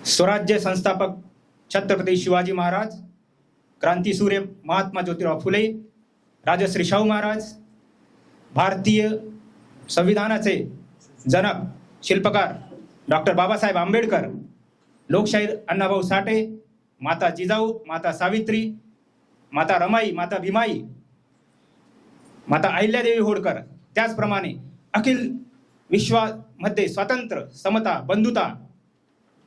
स्वराज्य संस्थापक छत्रपती शिवाजी महाराज, क्रांतीसूर्य महात्मा ज्योतिराव फुले, राजश्री शाहू महाराज, भारतीय संविधानाचे जनक शिल्पकार डॉक्टर बाबासाहेब आंबेडकर, लोकशाहीर अण्णाभाऊ साठे, माता जिजाऊ, माता सावित्री, माता रमाई, माता भीमाई, माता अहिल्यादेवी होळकर, त्याचप्रमाणे अखिल विश्वामध्ये स्वातंत्र्य, समता, बंधुता,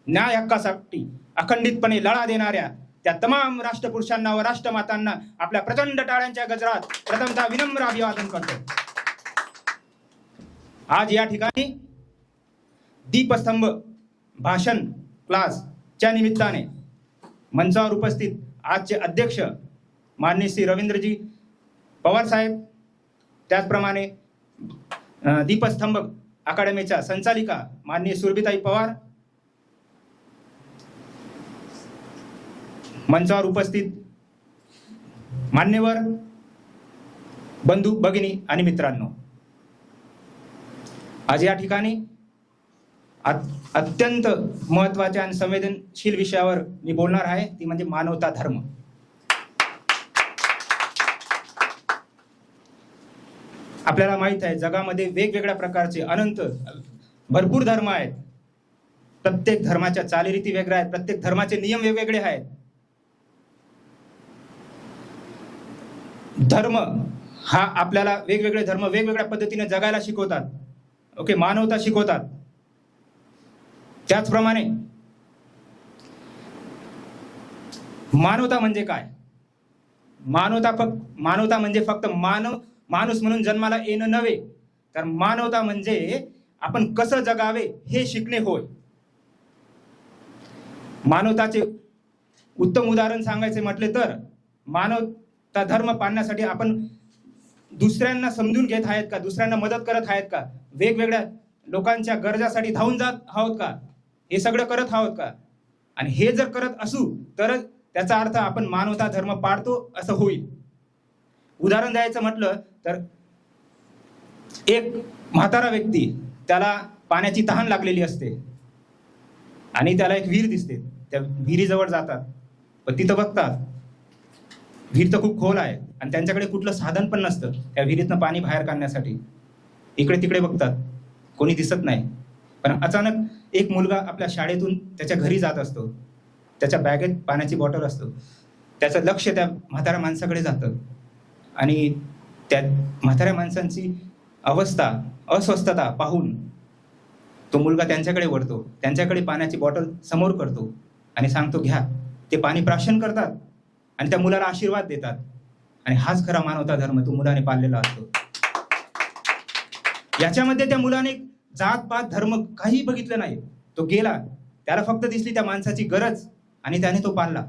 न्याय हक्कासाठी अखंडितपणे लढा देणाऱ्या त्या तमाम राष्ट्रपुरुषांना व राष्ट्रमातांना आपल्या प्रचंड टाळ्यांच्या गजरात प्रथमतः विनम्र अभिवादन करतो। आज या ठिकाणी दीपस्तंभ भाषण क्लासच्या निमित्ताने मंचावर उपस्थित आजचे अध्यक्ष माननीय श्री रवींद्रजी पवार साहेब, त्याचप्रमाणे दीपस्तंभ अकादमीच्या संचालिका माननीय सुरभिताई पवार, मंचावर उपस्थित मान्यवर बंधू भगिनी आणि मित्रांनो, आज या ठिकाणी अत्यंत महत्त्वाच्या आणि संवेदनशील विषयावर मी बोलणार आहे, ती म्हणजे मानवता धर्म। आपल्याला माहित आहे जगामध्ये वेगवेगळ्या प्रकारचे अनंत भरपूर धर्म आहेत। प्रत्येक धर्माच्या चालीरीती वेगळ्या आहेत, प्रत्येक धर्माचे नियम वेगवेगळे आहेत। धर्म हा आपल्याला वेगवेगळे धर्म वेगवेगळ्या पद्धतीने जगायला शिकवतात, ओके, मानवता शिकवतात। त्याचप्रमाणे मानवता म्हणजे काय? मानवता म्हणजे फक्त माणूस म्हणून जन्माला येणं नव्हे, तर मानवता म्हणजे आपण कसं जगावे हे शिकणे होय। मानवताचे उत्तम उदाहरण सांगायचे म्हटले तर मानवता धर्म पाळण्यासाठी आपण दुसऱ्यांना समजून घेत आहेत का? दुसऱ्यांना मदत करत आहेत का? वेगवेगळ्या लोकांच्या गरजासाठी धावून जात आहोत का? हे सगळं करत आहोत का? आणि हे जर करत असू तर त्याचा अर्थ आपण मानवता धर्म पाळतो असं होईल। उदाहरण द्यायचं म्हटलं तर एक म्हातारा व्यक्ती, त्याला पाण्याची तहान लागलेली असते आणि त्याला एक विहीर दिसते, त्या विहिरीजवळ जातात, पण तिथं बघतात विहीर तर खूप खोल आहे आणि त्यांच्याकडे कुठलं साधन पण नसतं त्या विहिरीतनं पाणी बाहेर काढण्यासाठी। इकडे तिकडे बघतात, कोणी दिसत नाही, पण अचानक एक मुलगा आपल्या शाळेतून त्याच्या घरी जात असतो, त्याच्या बॅगेत पाण्याची बॉटल असतो, त्याचं लक्ष त्या म्हाताऱ्या माणसाकडे जातं आणि त्या म्हाताऱ्या माणसांची अवस्था, अस्वस्थता पाहून तो मुलगा त्यांच्याकडे वळतो, त्यांच्याकडे पाण्याची बॉटल समोर करतो आणि सांगतो घ्या। ते पाणी प्राशन करतात आणि त्या मुलाला आशीर्वाद देतात, आणि हाच खरा मानवता धर्म तो मुलाने पाळलेला असतो। याच्यामध्ये त्या मुलाने जात पात धर्म काही बघितलं नाही, तो गेला, त्याला फक्त दिसली त्या माणसाची गरज आणि त्याने तो पाळला।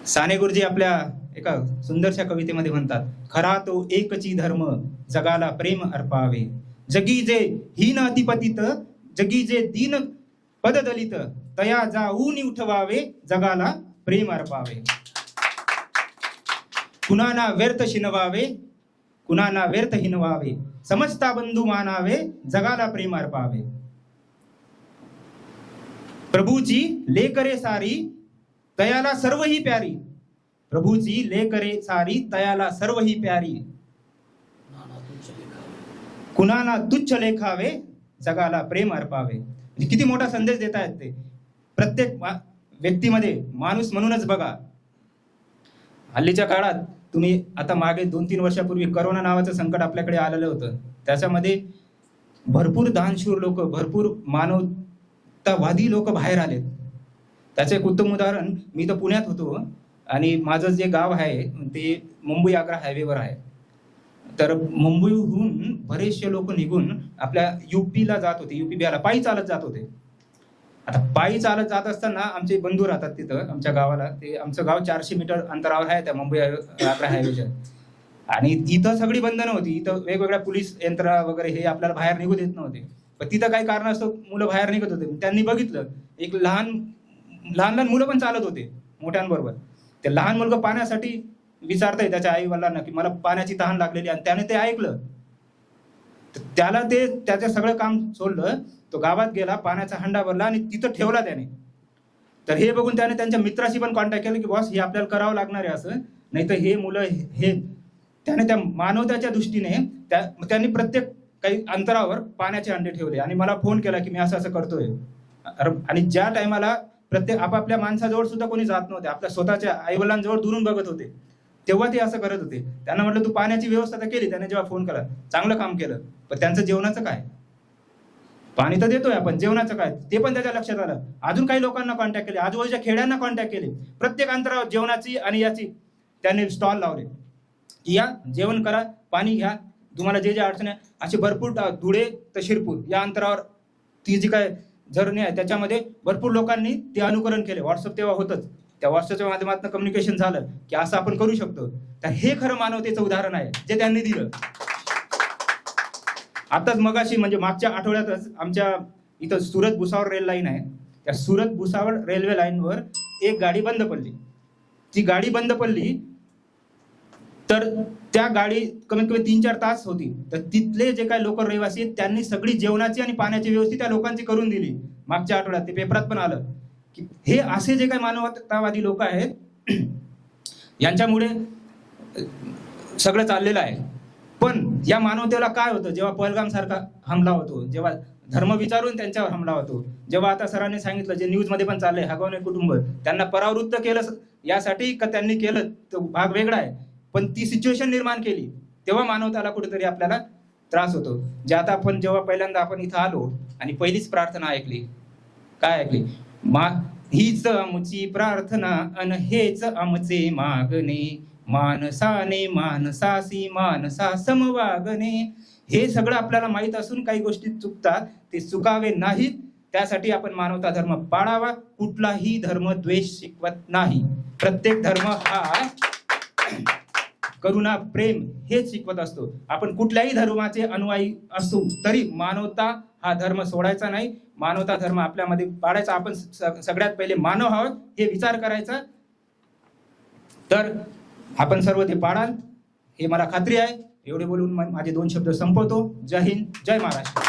साने गुरुजी आपल्या एका सुंदरशा कवितेमध्ये म्हणतात, खरा तो एकची धर्म जगाला प्रेम अर्पावे, जगी जे हीन अतिपतित, जगी जे दीन पददलित, तया जाऊन उठवावे जगाला प्रेम अर्पावे। कुणाना व्यर्थ शिनवावे, कुणाना व्यर्थ हिनवावे, समजता बंधू मानावे जगाला प्रेम अर्पावे। प्रभूची लेकरे सारी तयाला सर्व ही प्यारी, प्रभूची लेकरे सारी तयाला सर्व ही प्यारी, कुणाला तुच्छ लेखावे जगाला प्रेम अर्पावे। किती मोठा संदेश देत आहेत ते। प्रत्येक व्यक्तीमध्ये माणूस म्हणूनच बघा। हल्लीच्या काळात तुम्ही आता मागे 2-3 वर्षापूर्वी करोना नावाचं संकट आपल्याकडे आलेलं होतं, त्याच्यामध्ये भरपूर दानशूर लोक, भरपूर मानवतावादी लोक बाहेर आलेत। त्याचं एक उत्तम उदाहरण, मी तर पुण्यात होतो आणि माझं जे गाव आहे ते मुंबई आग्रा हायवेवर आहे, तर मुंबईहून बरेचसे लोक निघून आपल्या UPला जात होते, UP बिहारला पायी चालत जात होते। आता पायी चालत जात असताना आमचे बंधू राहतात तिथं आमच्या गावाला, ते आमचं गाव 400 मीटर अंतरावर आहे त्या मुंबई आग्रा हायवेच्या, आणि इथं सगळी बंधनं होती, इथं वेगवेगळ्या पोलीस यंत्रणा वगैरे हे आपल्याला बाहेर निघू देत नव्हते, पण तिथं काही कारणास्तव मुलं बाहेर निघत होते। त्यांनी बघितलं एक लहान मुलं पण चालत होते मोठ्यांबरोबर, ते लहान मुलगा पाण्यासाठी विचारतंय त्याच्या आई वडिलांना की मला पाण्याची तहान लागलेली, आणि त्याने ते ऐकलं, त्याला ते त्याचं सगळं काम सोडलं, तो गावात गेला, पाण्याचा हंडा भरला आणि तिथं ठेवला त्याने. तर हे बघून त्याने त्यांच्या मित्राशी पण कॉन्टॅक्ट केला की बॉस हे आपल्याला करावं लागणार आहे असं, नाही तर हे मुलं हे त्याने त्या मानवताच्या दृष्टीने त्यांनी प्रत्येक काही अंतरावर पाण्याचे हंडे ठेवले आणि मला फोन केला की मी असं असं करतोय. आणि ज्या टायमाला प्रत्येक आपापल्या माणसाजवळ सुद्धा कोणी जात नव्हते, आपल्या स्वतःच्या आईवडिलांजवळ दुरून बघत होते, तेव्हा ते असं करत होते. त्यांना म्हटलं तू पाण्याची व्यवस्था तर केली, त्याने जेव्हा फोन केला चांगलं काम केलं, पण त्यांचं जेवणाचं काय? पाणी तर देतोय आपण, जेवणाचं काय? ते पण त्याच्या लक्षात आलं. अजून काही लोकांना कॉन्टॅक्ट केले, आजूबाजूच्या खेड्यांना कॉन्टॅक्ट केले, प्रत्येक अंतरावर जेवणाची आणि याची त्याने स्टॉल लावले. या जेवण करा, पाणी घ्या, तुम्हाला जे जे अडचण आहे. असे भरपूर धुळे तर शिरपूर या अंतरावर ती जी काय झरणी आहे त्याच्यामध्ये भरपूर लोकांनी ते अनुकरण केले. व्हॉट्सअप तेव्हा होतच, त्या व्हॉट्सअपच्या माध्यमातून कम्युनिकेशन झालं की असं आपण करू शकतो. तर हे खरं मानवतेचं उदाहरण आहे जे त्यांनी दिलं. आताच मगाशी म्हणजे मागच्या आठवड्यातच आमच्या इथं सुरत भुसावळ रेल लाईन आहे, त्या सुरत भुसावळ रेल्वे लाईनवर एक गाडी बंद पडली. ती गाडी बंद पडली तर त्या गाडी कमीत कमी 3-4 तास होती. तर तिथले जे काही लोक रहिवासी आहेत त्यांनी सगळी जेवणाची आणि पाण्याची व्यवस्था त्या लोकांची करून दिली. मागच्या आठवड्यात ते पेपरात पण आलं की हे असे जे काही मानवतावादी लोक आहेत यांच्यामुळे सगळं चाललेलं आहे. पण या मानवतेला काय होतं जेव्हा पहलगाम सारखा हमला होतो, जेव्हा धर्म विचारून त्यांच्यावर हमला होतो, जेव्हा आता सरांनी सांगितलं जे न्यूज मध्ये पण चाललंय हगवणे कुटुंब त्यांना परावृत्त केलं यासाठी का त्यांनी केलं तो भाग वेगळा आहे, पण ती सिच्युएशन निर्माण केली तेव्हा मानवताला कुठेतरी आपल्याला त्रास होतो. जे आता आपण जेव्हा पहिल्यांदा आपण इथं आलो आणि पहिलीच प्रार्थना ऐकली, काय ऐकली? हीच आमची प्रार्थना अन हेच आमचे मागणे, मानसाने मानसासी मानसा समवागणे. हे सगळं आपल्याला माहित असून काही गोष्टी चुकतात, ते चुकावे नाहीत. त्यासाठी आपण मानवता धर्म पाळावा. कुठलाही धर्म द्वेष शिकवत नाही. प्रत्येक धर्म हा करुणा प्रेम हेच शिकवत असतो. आपण कुठल्याही धर्माचे अनुयायी असू तरी मानवता हा धर्म सोडायचा नाही, मानवता धर्म आपल्यामध्ये पाळायचा. आपण सगळ्यात पहिले मानव आहोत हे विचार करायचा, तर आपण सर्व ते पाळाल हे मला खात्री आहे. एवढे बोलून माझे 2 शब्द संपवतो. जय हिंद, जय महाराष्ट्र.